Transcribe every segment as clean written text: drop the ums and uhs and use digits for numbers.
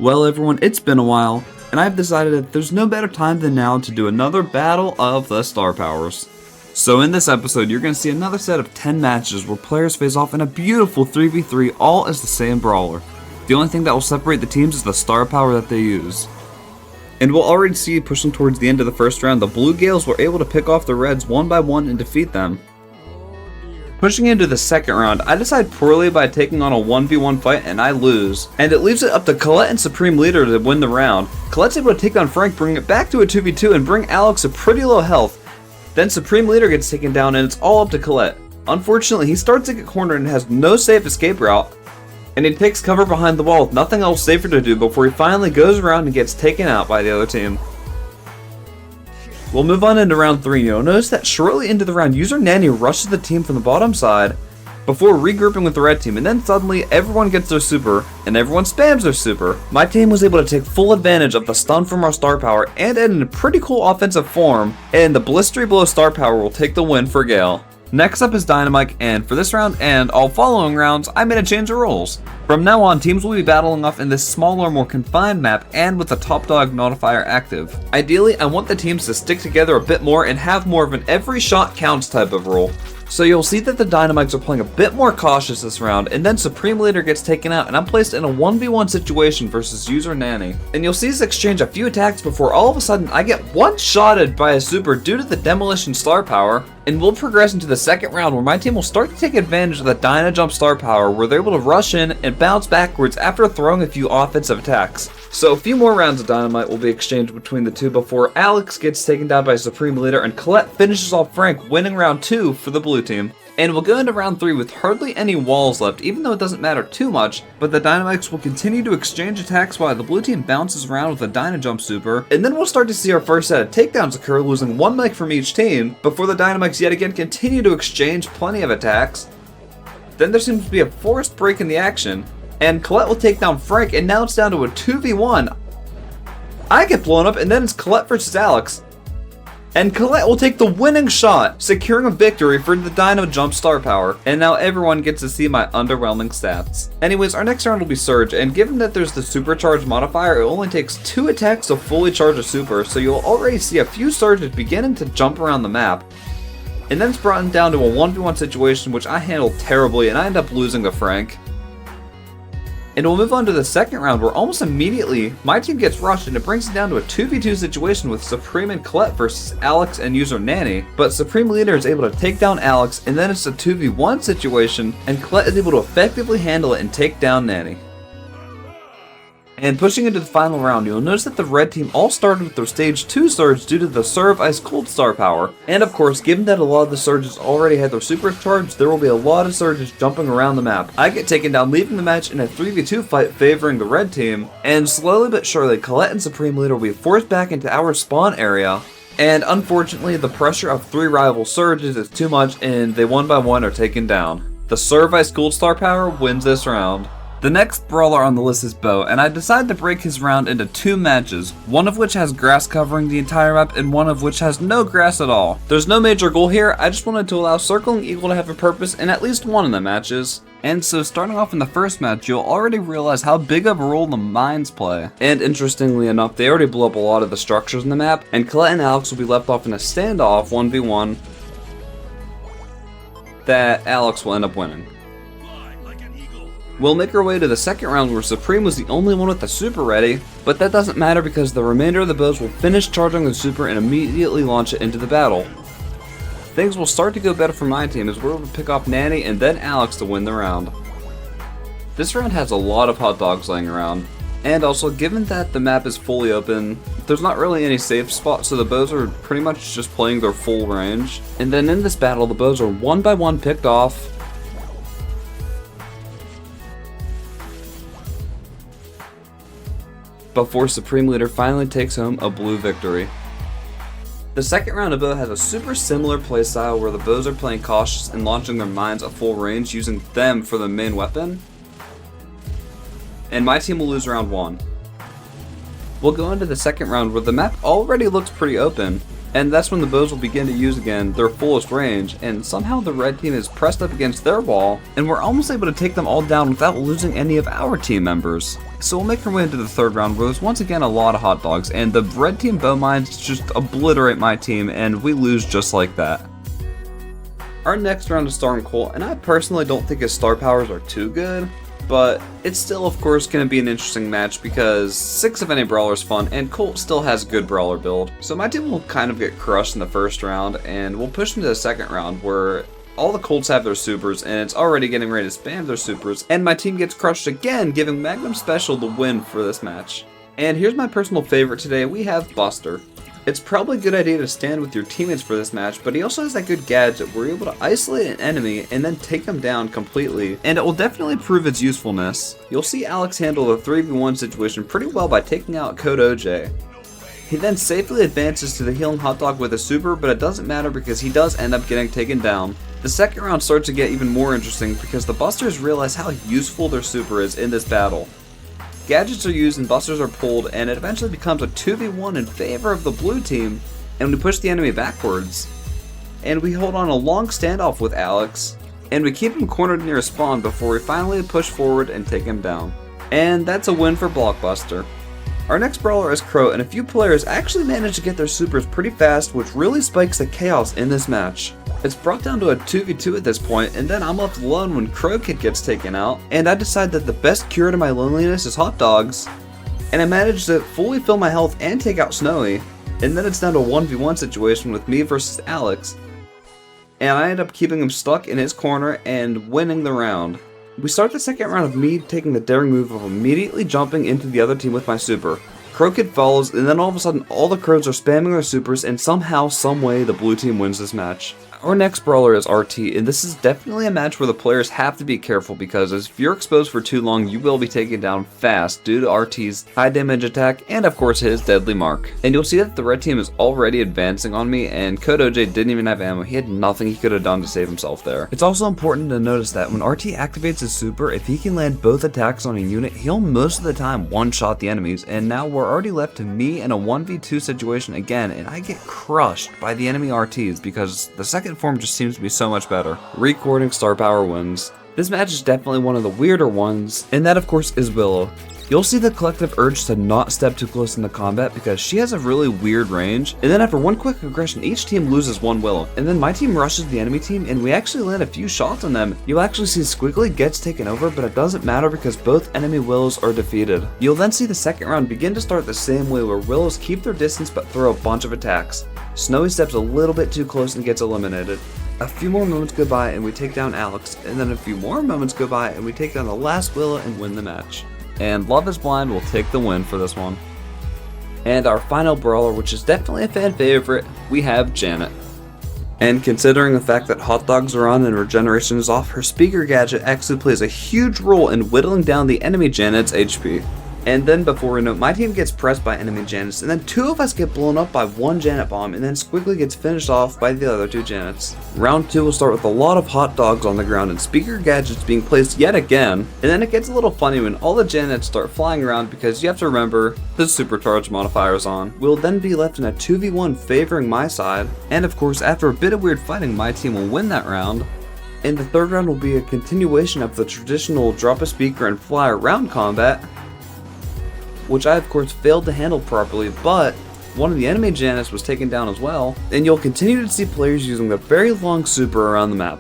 Well everyone, it's been a while, and I've decided that there's no better time than now to do another battle of the star powers. So in this episode, you're going to see another set of 10 matches where players face off in a beautiful 3v3 all as the same brawler. The only thing that will separate the teams is the star power that they use. And we'll already see pushing towards the end of the first round, the blue Gales were able to pick off the reds one by one and defeat them. Pushing into the second round, I decide poorly by taking on a 1v1 fight and I lose. And it leaves it up to Colette and Supreme Leader to win the round. Colette's able to take down Frank, bring it back to a 2v2 and bring Alex to pretty low health. Then Supreme Leader gets taken down and it's all up to Colette. Unfortunately, he starts to get cornered and has no safe escape route. And he takes cover behind the wall with nothing else safer to do before he finally goes around and gets taken out by the other team. We'll move on into round 3. You'll notice that shortly into the round, user Nanny rushes the team from the bottom side before regrouping with the red team, and then suddenly everyone gets their super and everyone spams their super. My team was able to take full advantage of the stun from our star power and in a pretty cool offensive form, and the blistery blow star power will take the win for Gale. Next up is Dynamike, and for this round and all following rounds, I made a change of roles. From now on, teams will be battling off in this smaller, more confined map and with the top dog notifier active. Ideally, I want the teams to stick together a bit more and have more of an every shot counts type of role. So you'll see that the Dynamikes are playing a bit more cautious this round, and then Supreme Leader gets taken out and I'm placed in a 1v1 situation versus user Nanny. And you'll see us exchange a few attacks before all of a sudden I get one-shotted by a super due to the demolition star power, and we'll progress into the second round where my team will start to take advantage of the Dyna Jump star power where they're able to rush in and bounce backwards after throwing a few offensive attacks. So a few more rounds of Dynamite will be exchanged between the two before Alex gets taken down by Supreme Leader and Colette finishes off Frank, winning round 2 for the blue team. And we'll go into round 3 with hardly any walls left, even though it doesn't matter too much, but the Dynamikes will continue to exchange attacks while the blue team bounces around with a Dyna Jump super, and then we'll start to see our first set of takedowns occur, losing one mic from each team, before the Dynamikes yet again continue to exchange plenty of attacks. Then there seems to be a forced break in the action, and Colette will take down Frank, and now it's down to a 2v1. I get blown up, and then it's Colette versus Alex. And Colette will take the winning shot, securing a victory for the Dyna Jump star power. And now everyone gets to see my underwhelming stats. Anyways, our next round will be Surge, and given that there's the supercharge modifier, it only takes 2 attacks to fully charge a super, so you'll already see a few Surges beginning to jump around the map. And then it's brought down to a 1v1 situation, which I handled terribly, and I end up losing to Frank. And we'll move on to the second round where almost immediately my team gets rushed and it brings it down to a 2v2 situation with Supreme and Colette versus Alex and user Nanny. But Supreme Leader is able to take down Alex, and then it's a 2v1 situation and Colette is able to effectively handle it and take down Nanny. And pushing into the final round, you'll notice that the red team all started with their stage 2 surge due to the Serve Ice Cold star power. And of course, given that a lot of the surges already had their super charged, there will be a lot of surges jumping around the map. I get taken down, leaving the match in a 3v2 fight favoring the red team, and slowly but surely, Colette and Supreme Leader will be forced back into our spawn area. And unfortunately, the pressure of 3 rival surges is too much and they one by one are taken down. The Serve Ice Cold star power wins this round. The next brawler on the list is Bo, and I decided to break his round into 2 matches, one of which has grass covering the entire map and one of which has no grass at all. There's no major goal here, I just wanted to allow Circling Eagle to have a purpose in at least one of the matches. And so starting off in the first match, you'll already realize how big of a role the mines play. And interestingly enough, they already blew up a lot of the structures in the map, and Colette and Alex will be left off in a standoff 1v1 that Alex will end up winning. We'll make our way to the second round where Supreme was the only one with the super ready, but that doesn't matter because the remainder of the bows will finish charging the super and immediately launch it into the battle. Things will start to go better for my team as we're able to pick off Nanny and then Alex to win the round. This round has a lot of hot dogs laying around, and also given that the map is fully open, there's not really any safe spots, so the bows are pretty much just playing their full range. And then in this battle, the bows are one by one picked off, before Supreme Leader finally takes home a blue victory. The second round of Bo has a super similar playstyle where the bows are playing cautious and launching their mines at full range using them for the main weapon. And my team will lose round 1. We'll go into the second round where the map already looks pretty open, And that's when the bows will begin to use again their fullest range, and somehow the red team is pressed up against their wall, and we're almost able to take them all down without losing any of our team members. So we'll make our way into the third round, where there's once again a lot of hot dogs, and the red team bow mines just obliterate my team, and we lose just like that. Our next round is Star and Colt, and I personally don't think his star powers are too good, but it's still of course going to be an interesting match because 6 of any brawler is fun, and Colt still has a good brawler build. So my team will kind of get crushed in the first round, and we'll push into the second round where all the Colts have their supers, and it's already getting ready to spam their supers, and my team gets crushed again, giving Magnum Special the win for this match. And here's my personal favorite today, we have Buster. It's probably a good idea to stand with your teammates for this match, but he also has that good gadget where you're able to isolate an enemy and then take them down completely, and it will definitely prove its usefulness. You'll see Alex handle the 3v1 situation pretty well by taking out Code OJ. He then safely advances to the healing hot dog with a super, but it doesn't matter because he does end up getting taken down. The second round starts to get even more interesting because the Busters realize how useful their super is in this battle. Gadgets are used and busters are pulled, and it eventually becomes a 2v1 in favor of the blue team, and we push the enemy backwards. And we hold on a long standoff with Alex, and we keep him cornered near a spawn before we finally push forward and take him down. And that's a win for Blockbuster. Our next brawler is Crow, and a few players actually manage to get their supers pretty fast, which really spikes the chaos in this match. It's brought down to a 2v2 at this point, and then I'm left alone when Crow Kid gets taken out, and I decide that the best cure to my loneliness is hot dogs, and I manage to fully fill my health and take out Snowy, and then it's down to a 1v1 situation with me versus Alex, and I end up keeping him stuck in his corner and winning the round. We start the second round of me taking the daring move of immediately jumping into the other team with my super. Crow Kid follows, and then all of a sudden all the crows are spamming their supers, and somehow, someway, the blue team wins this match. Our next brawler is RT, and this is definitely a match where the players have to be careful because if you're exposed for too long, you will be taken down fast due to RT's high damage attack and of course his deadly mark. And you'll see that the red team is already advancing on me, and Code OJ didn't even have ammo. He had nothing he could have done to save himself there. It's also important to notice that when RT activates his super, if he can land both attacks on a unit, he'll most of the time one-shot the enemies, and now we're already left to me in a 1v2 situation again, and I get crushed by the enemy RTs because the second form just seems to be so much better. Recording star power wins. This match is definitely one of the weirder ones, and that of course is Willow. You'll see the collective urge to not step too close into combat because she has a really weird range, and then after one quick aggression, each team loses one Willow, and then my team rushes the enemy team, and we actually land a few shots on them. You'll actually see Squiggly gets taken over, but it doesn't matter because both enemy Willows are defeated. You'll then see the second round begin to start the same way where Willows keep their distance but throw a bunch of attacks. Snowy steps a little bit too close and gets eliminated. A few more moments go by and we take down Alex, and then a few more moments go by and we take down the last Willow and win the match. And Love is Blind will take the win for this one. And our final brawler, which is definitely a fan favorite, we have Janet. And considering the fact that hot dogs are on and regeneration is off, her speaker gadget actually plays a huge role in whittling down the enemy Janet's HP. And then before we know it, my team gets pressed by enemy Janets, and then 2 of us get blown up by 1 Janet bomb, and then Squiggly gets finished off by the other 2 Janets. Round 2 will start with a lot of hot dogs on the ground and speaker gadgets being placed yet again, and then it gets a little funny when all the Janets start flying around because you have to remember the supercharge modifier is on. We'll then be left in a 2v1 favoring my side, and of course after a bit of weird fighting, my team will win that round. And the third round will be a continuation of the traditional drop a speaker and fly around combat, which I of course failed to handle properly, but one of the enemy Janets was taken down as well, and you'll continue to see players using the very long super around the map.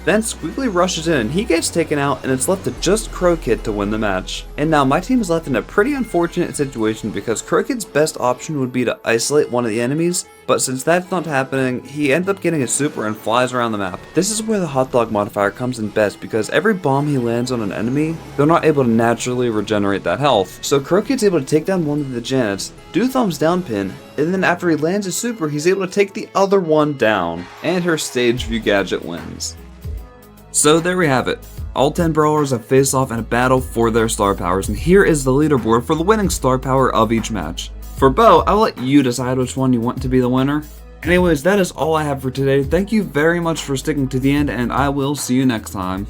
Then Squiggly rushes in and he gets taken out, and it's left to just Crow Kid to win the match. And now my team is left in a pretty unfortunate situation because Crow Kid's best option would be to isolate one of the enemies, but since that's not happening, he ends up getting a super and flies around the map. This is where the hot dog modifier comes in best because every bomb he lands on an enemy, they're not able to naturally regenerate that health. So Crow Kid's able to take down one of the Janets, do thumbs down pin, and then after he lands a super, he's able to take the other one down, and her stage view gadget wins. So there we have it. All 10 brawlers have faced off in a battle for their star powers, and here is the leaderboard for the winning star power of each match. For Bo, I'll let you decide which one you want to be the winner. Anyways, that is all I have for today. Thank you very much for sticking to the end, and I will see you next time.